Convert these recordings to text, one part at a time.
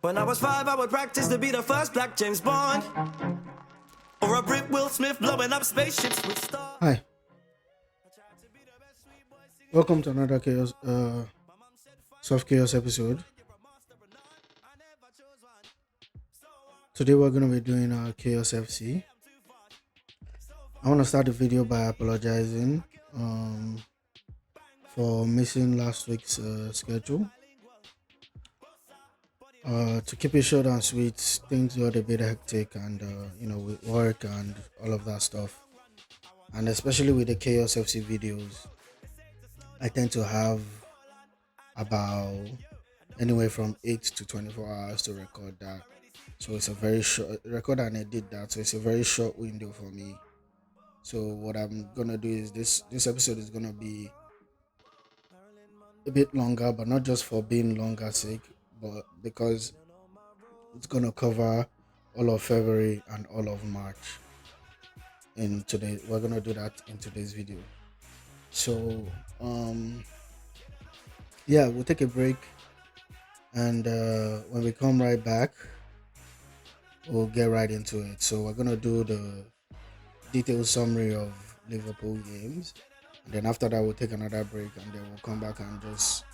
When I was 5, I would practice to be the first black James Bond, or a Brit Will Smith blowing up spaceships with stars. Hi, welcome to another soft chaos episode. Today we're gonna be doing our chaos FC. I want to start the video by apologizing for missing last week's schedule. To keep it short and sweet, things got a bit hectic, and with work and all of that stuff, and especially with the chaos FC videos, I tend to have about anywhere from 8 to 24 hours to record that. So it's a very short record and edit that. So it's a very short window for me. So what I'm gonna do is this episode is gonna be a bit longer, but not just for being longer sake, but because it's gonna cover all of February and all of March. We're gonna do that in today's video. So we'll take a break, and when we come right back, we'll get right into it. So we're gonna do the detailed summary of Liverpool games, and then after that we'll take another break, and then we'll come back and just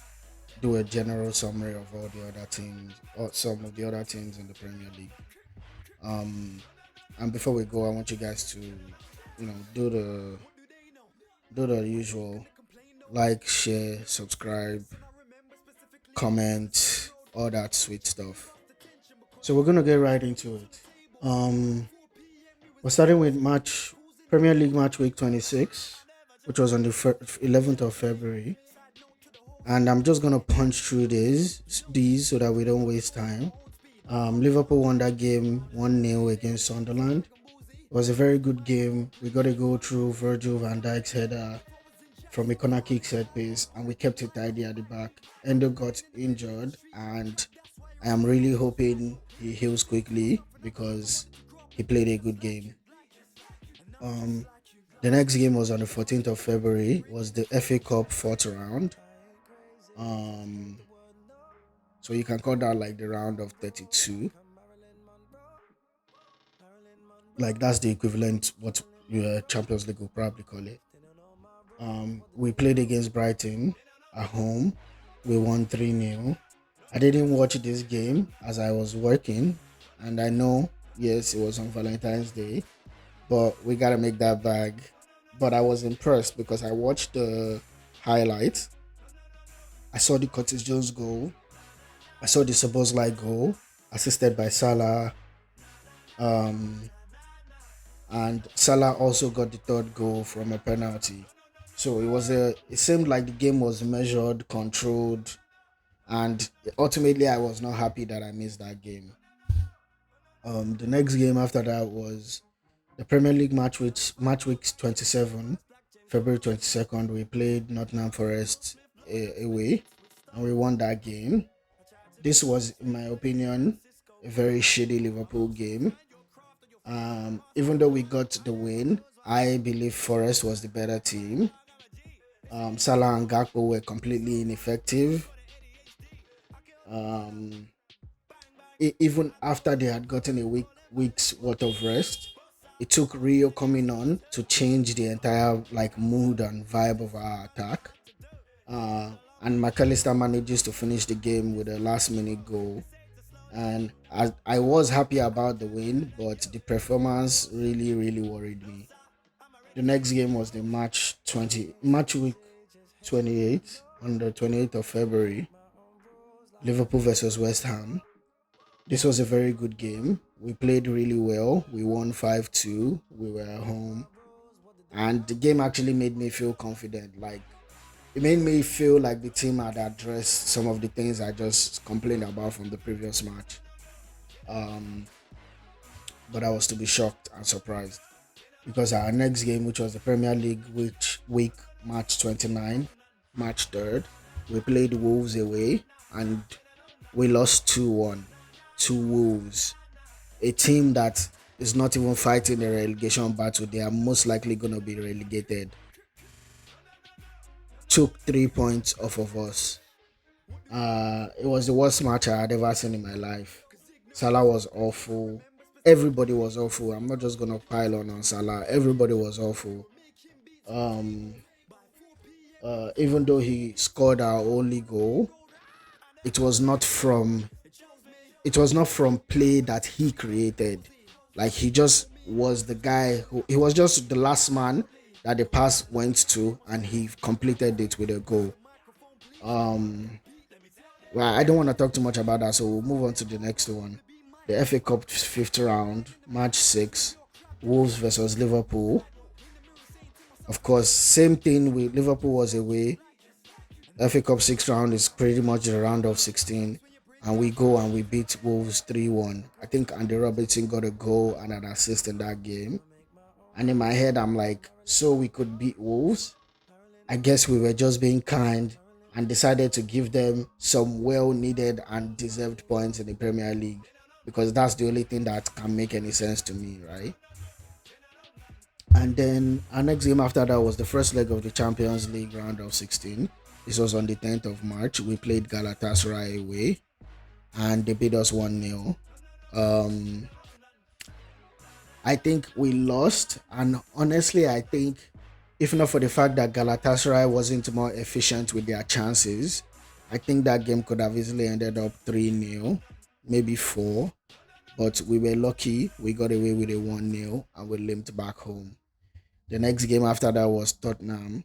do a general summary of all the other teams, or some of the other teams in the Premier League. And before we go, I want you guys to do the usual: like, share, subscribe, comment, all that sweet stuff. So we're gonna get right into it. We're starting with Premier League match week 26, which was on the 11th of February, and I'm just gonna punch through these so that we don't waste time. Liverpool won that game 1-0 against Sunderland. It was a very good game. We got to go through Virgil van Dijk's header from a corner kick set piece, and we kept it tidy at the back. Endo got injured, and I am really hoping he heals quickly because he played a good game. The next game was on the 14th of February. It was the FA Cup 4th round. So you can call that like the round of 32. Like that's the equivalent what your Champions League will probably call it. We played against Brighton at home. We won 3-0. I didn't watch this game as I was working, and I know, yes, it was on Valentine's Day, but we gotta make that bag. But I was impressed because I watched the highlights. I saw the Curtis Jones goal. I saw the Szoboszlai goal, assisted by Salah. And Salah also got the third goal from a penalty. So it seemed like the game was measured, controlled, and ultimately I was not happy that I missed that game. The next game after that was the Premier League match week 27, February 22nd. We played Nottingham Forest away, and we won that game. This was, in my opinion, a very shitty Liverpool game. Even though we got the win, I believe Forest was the better team. Salah and Gakpo were completely ineffective. Even after they had gotten a week's worth of rest, it took Rio coming on to change the entire mood and vibe of our attack. And McAllister manages to finish the game with a last-minute goal. And I was happy about the win, but the performance really, really worried me. The next game was the match week 28 on the 28th of February. Liverpool versus West Ham. This was a very good game. We played really well. We won 5-2. We were at home. And the game actually made me feel confident. It made me feel like the team had addressed some of the things I just complained about from the previous match. But I was to be shocked and surprised because our next game, which was the Premier League week March 29, March 3rd, we played Wolves away and we lost 2-1 to Wolves, a team that is not even fighting a relegation battle. They are most likely going to be relegated. took 3 points off of us. It was the worst match I had ever seen in my life. Salah was awful. Everybody was awful. I'm not just gonna pile on Salah. Everybody was awful. Um, even though he scored our only goal, it was not from play that he created. Like he just was the guy who he was just the last man that the pass went to, and he completed it with a goal. Um, well, I don't want to talk too much about that, so we'll move on to the next one. The FA Cup fifth round, match six, Wolves versus Liverpool. Of course, same thing with Liverpool was away. FA Cup sixth round is pretty much the round of 16, and we go and we beat Wolves 3-1. I think Andy Robertson got a goal and an assist in that game. And in my head, I'm like, so we could beat Wolves? I guess we were just being kind and decided to give them some well needed and deserved points in the Premier League, because that's the only thing that can make any sense to me, right? And then our next game after that was the first leg of the Champions League round of 16. This was on the 10th of March. We played Galatasaray away and they beat us 1-0. Um, I think we lost, and honestly, I think if not for the fact that Galatasaray wasn't more efficient with their chances, I think that game could have easily ended up 3-0, maybe 4. But we were lucky. We got away with a 1-0 and we limped back home. The next game after that was Tottenham.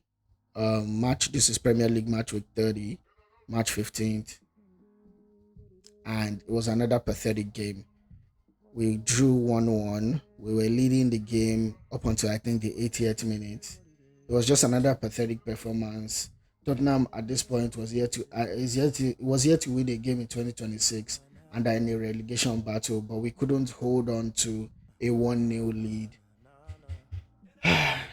Match. This is Premier League match week 30, March 15th, and it was another pathetic game. We drew 1-1. We were leading the game up until I think the 80th minute. It was just another pathetic performance. Tottenham at this point was yet to win a game in 2026 and are in a relegation battle, but we couldn't hold on to a 1-0 lead.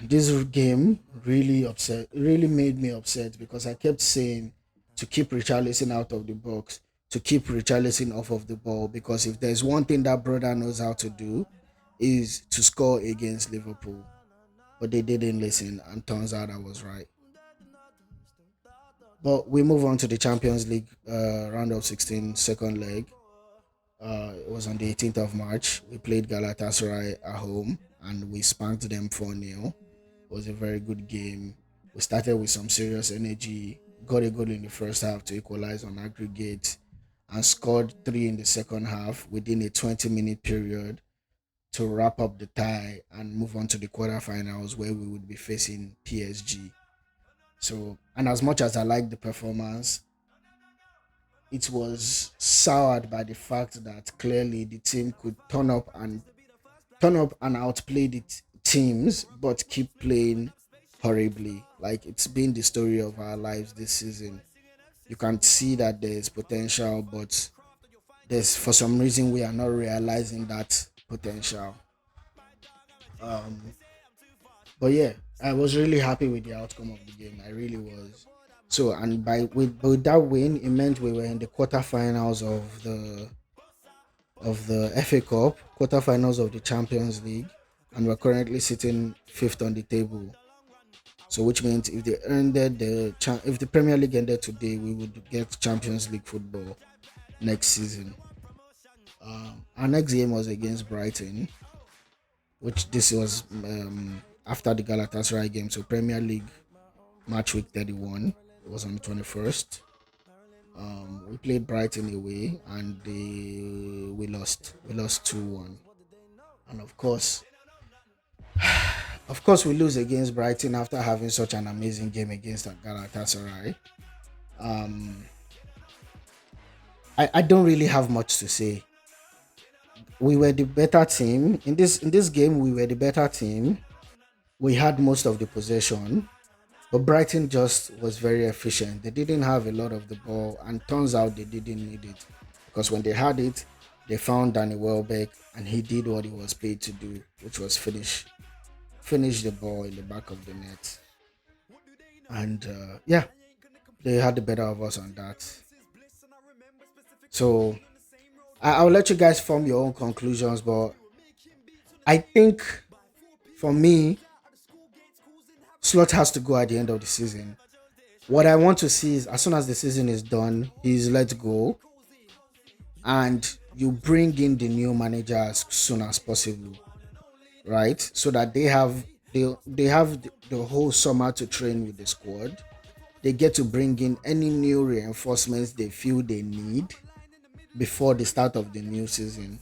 This game really made me upset, because I kept saying to keep Richarlison out of the box, to keep Richarlison off of the ball, because if there's one thing that brother knows how to do is to score against Liverpool. But they didn't listen, and turns out I was right. But we move on to the Champions League round of 16 second leg. It was on the 18th of March. We played Galatasaray at home and we spanked them 4-0. It was a very good game. We started with some serious energy, got a goal in the first half to equalize on aggregate, and scored three in the second half within a 20-minute period to wrap up the tie and move on to the quarterfinals where we would be facing PSG. So, and as much as I liked the performance, it was soured by the fact that clearly the team could turn up and outplay the teams, but keep playing horribly. Like it's been the story of our lives this season. You can see that there's potential, but there's for some reason we are not realizing that potential. Um, but yeah, I was really happy with the outcome of the game. I really was. So and with that win, it meant we were in the quarterfinals of the FA Cup, quarterfinals of the Champions League, and we're currently sitting fifth on the table. So which means if they ended if the Premier League ended today, we would get Champions League football next season. Our next game was against Brighton, which this was after the Galatasaray game. So Premier League match week 31. It was on the 21st. We played Brighton away and we lost. We lost 2-1. And of course, we lose against Brighton after having such an amazing game against Galatasaray. Um, I don't really have much to say. We were the better team in this game. We were the better team. We had most of the possession, but Brighton just was very efficient. They didn't have a lot of the ball, and turns out they didn't need it, because when they had it, they found Danny Welbeck, and he did what he was paid to do, which was finish the ball in the back of the net. And yeah, they had the better of us on that. So I'll let you guys form your own conclusions, but I think for me, Slot has to go at the end of the season. What I want to see is as soon as the season is done, he's let go, and you bring in the new manager as soon as possible, right? So that they have the whole summer to train with the squad. They get to bring in any new reinforcements they feel they need before the start of the new season.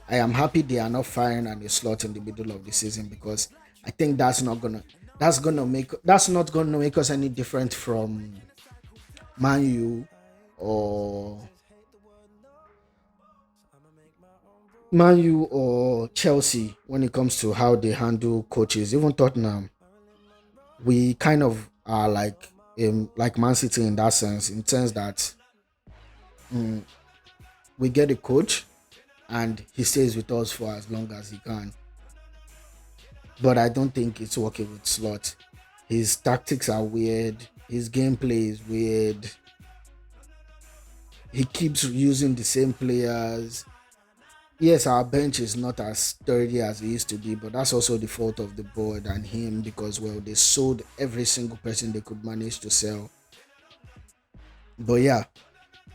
I am happy they are not firing at a slot in the middle of the season, because I think that's not gonna make us any different from Man U or Chelsea when it comes to how they handle coaches. Even Tottenham, we kind of are like Man City in that sense, in terms that we get a coach and he stays with us for as long as he can. But I don't think it's working with Slot. His tactics are weird. His gameplay is weird. He keeps using the same players. Yes, our bench is not as sturdy as it used to be, but that's also the fault of the board and him, because, well, they sold every single person they could manage to sell. But yeah,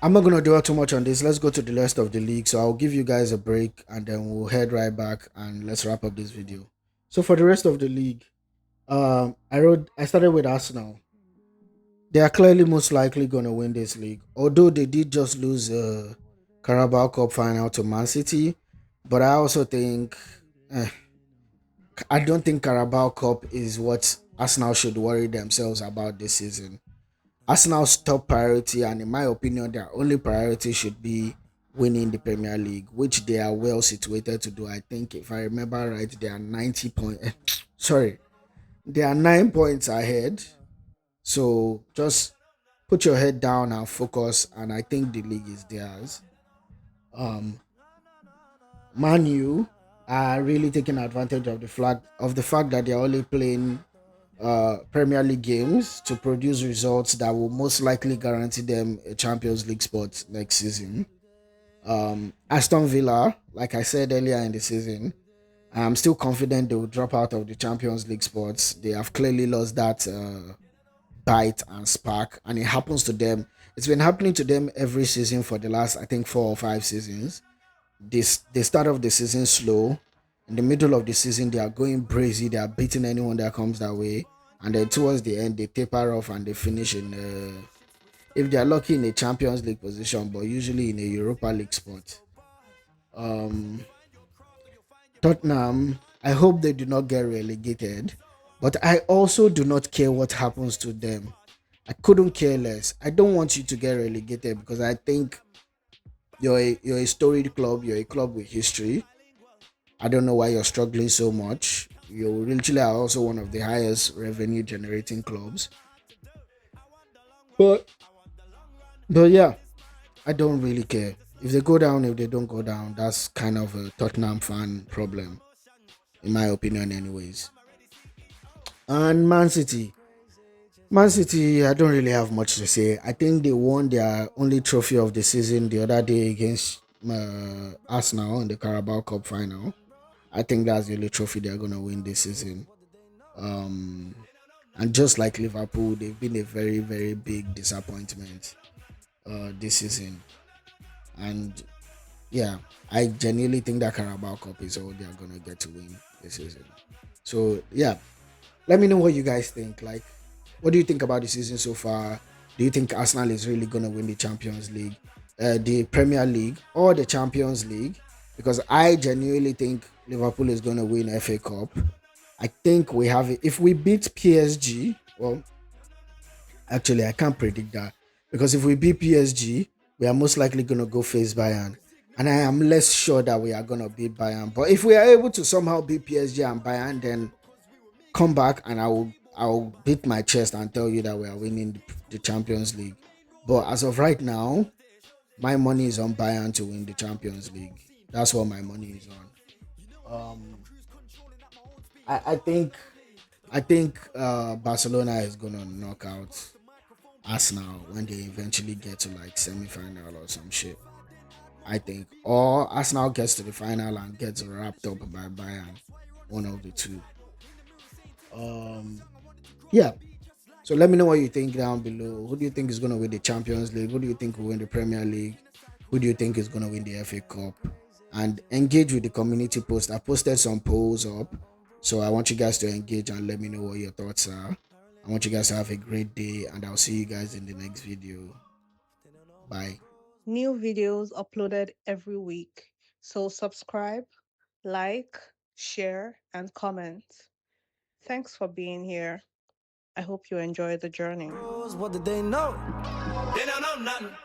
I'm not gonna dwell too much on this. Let's go to the rest of the league. So I'll give you guys a break and then we'll head right back and let's wrap up this video. So for the rest of the league, I started with Arsenal. They are clearly most likely gonna win this league. Although they did just lose Carabao Cup final to Man City, but I also think eh, I don't think Carabao Cup is what Arsenal should worry themselves about this season. Arsenal's top priority, and in my opinion, their only priority should be winning the Premier League, which they are well situated to do. I think, if I remember right, they are 90 points. Sorry, they are 9 points ahead. So just put your head down and focus, and I think the league is theirs. Um, Man U are really taking advantage of the fact that they are only playing Premier League games to produce results that will most likely guarantee them a Champions League spot next season. Aston Villa, like I said earlier in the season, I'm still confident they will drop out of the Champions League spots. They have clearly lost that bite and spark, and it happens to them. It's been happening to them every season for the last, I think, 4 or 5 seasons. They start off the season slow. In the middle of the season, they are going brazy. They are beating anyone that comes their way, and then towards the end, they taper off and they finish in, if they are lucky, in a Champions League position, but usually in a Europa League spot. Um, Tottenham, I hope they do not get relegated, but I also do not care what happens to them. I couldn't care less. I don't want you to get relegated, because I think you're a storied club. You're a club with history. I don't know why you're struggling so much. You literally are also one of the highest revenue generating clubs. But yeah, I don't really care. If they go down, if they don't go down, that's kind of a Tottenham fan problem, in my opinion, anyways. And Man City, I don't really have much to say. I think they won their only trophy of the season the other day against Arsenal in the Carabao Cup final. I think that's the only trophy they're gonna win this season. Um, and just like Liverpool, they've been a very, very big disappointment this season. And yeah, I genuinely think that Carabao Cup is all they're gonna get to win this season. So yeah, let me know what you guys think. Like, what do you think about the season so far? Do you think Arsenal is really gonna win the Champions League, the Premier League, or the Champions League? Because I genuinely think Liverpool is gonna win FA Cup. I think we have it. If we beat PSG, well, actually, I can't predict that, because if we beat PSG, we are most likely going to go face Bayern. And I am less sure that we are going to beat Bayern. But if we are able to somehow beat PSG and Bayern, then come back and I will beat my chest and tell you that we are winning the Champions League. But as of right now, my money is on Bayern to win the Champions League. That's what my money is on. I think Barcelona is gonna knock out Arsenal when they eventually get to like semi-final or some shit. I think, or Arsenal gets to the final and gets wrapped up by Bayern, one of the two. Um, yeah. So let me know what you think down below. Who do you think is going to win the Champions League? Who do you think will win the Premier League? Who do you think is going to win the FA Cup? And engage with the community post. I posted some polls up. So I want you guys to engage and let me know what your thoughts are. I want you guys to have a great day, and I'll see you guys in the next video. Bye. New videos uploaded every week. So subscribe, like, share, and comment. Thanks for being here. I hope you enjoy the journey. What did they know? They don't know nothing.